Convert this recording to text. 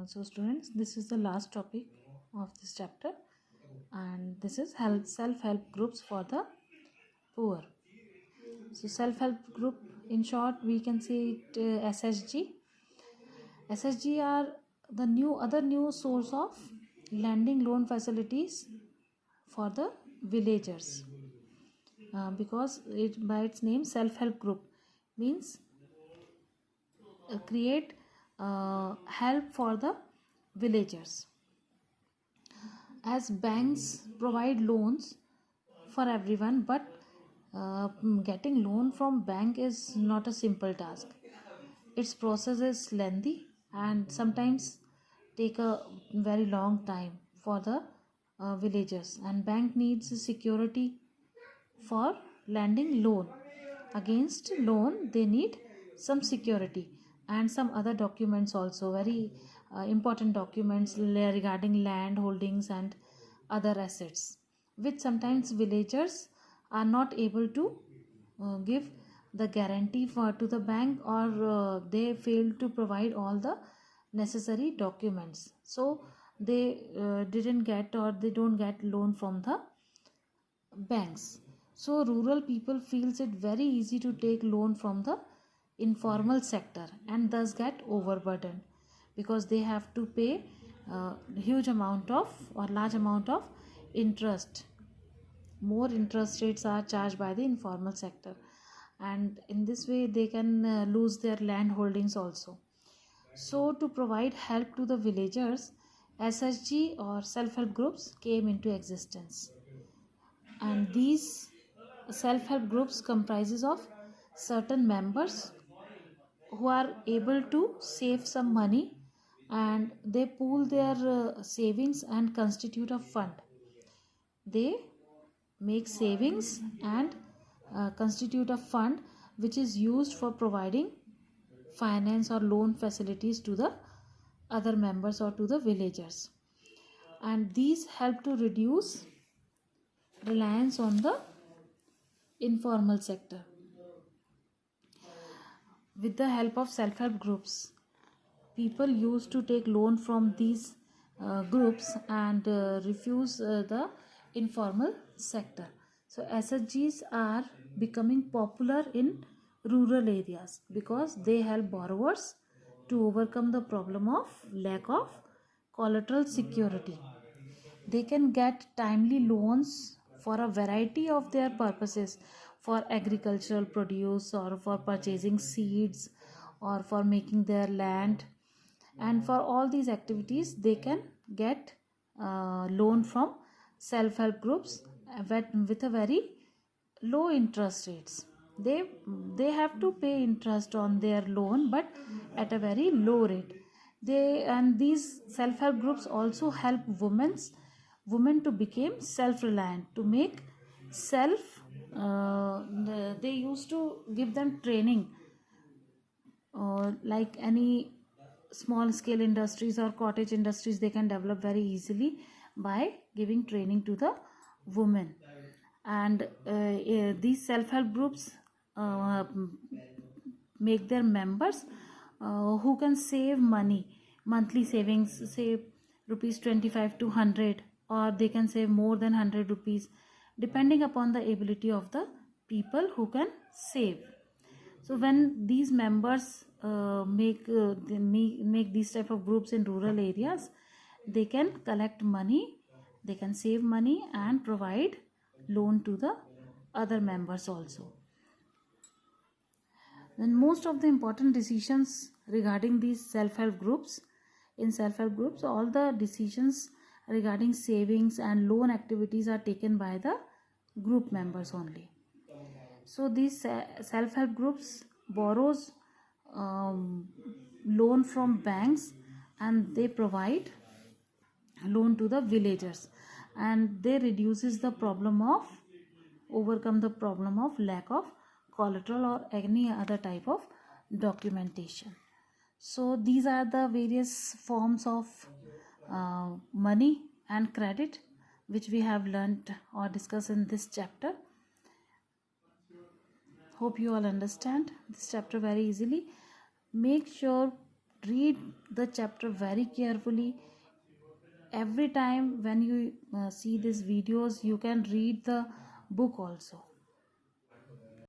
So students, this is the last topic of this chapter, and this is self-help groups for the poor. So self-help group, in short, we can say it SHG. SHG are the new source of lending loan facilities for the villagers, because it by its name self-help group means create help for the villagers, as banks provide loans for everyone, but getting loan from bank is not a simple task. Its process is lengthy and sometimes take a very long time for the villagers, and bank needs security for lending loan. Against loan they need some security and some other documents also, very important documents regarding land holdings and other assets, which sometimes villagers are not able to give the guarantee to the bank, or they fail to provide all the necessary documents, so they didn't get, or they don't get loan from the banks. So rural people feels it very easy to take loan from the informal sector and thus get overburdened, because they have to pay huge amount of or large amount of interest. More interest rates are charged by the informal sector, and in this way they can lose their land holdings also. So to provide help to the villagers, SHG or self-help groups came into existence, and these self-help groups comprises of certain members who are able to save some money, and they pool their savings and constitute a fund. They make savings and constitute a fund which is used for providing finance or loan facilities to the other members or to the villagers, and these help to reduce reliance on the informal sector. With the help of self-help groups, people used to take loan from these groups and refuse the informal sector. So SHGs are becoming popular in rural areas because they help borrowers to overcome the problem of lack of collateral security. They can get timely loans for a variety of their purposes, for agricultural produce or for purchasing seeds or for making their land, and for all these activities they can get loan from self-help groups with a very low interest rates. They have to pay interest on their loan, but at a very low rate. These self-help groups also help women to become self-reliant, to make self they used to give them training, like any small scale industries or cottage industries they can develop very easily by giving training to the women. And these self-help groups make their members who can save money, monthly savings, say rupees 25 to 100, or they can save more than 100 rupees depending upon the ability of the people who can save. So when these members make these type of groups in rural areas, they can collect money, they can save money and provide loan to the other members also. Then most of the important decisions regarding these self-help groups, in self-help groups all the decisions regarding savings and loan activities are taken by the group members only. So these self-help groups borrows loan from banks, and they provide loan to the villagers, and they reduces the problem of overcome the problem of lack of collateral or any other type of documentation. So these are the various forms of money and credit which we have learnt or discussed in this chapter. Hope you all understand this chapter very easily. Make sure read the chapter very carefully. Every time when you see these videos, you can read the book also.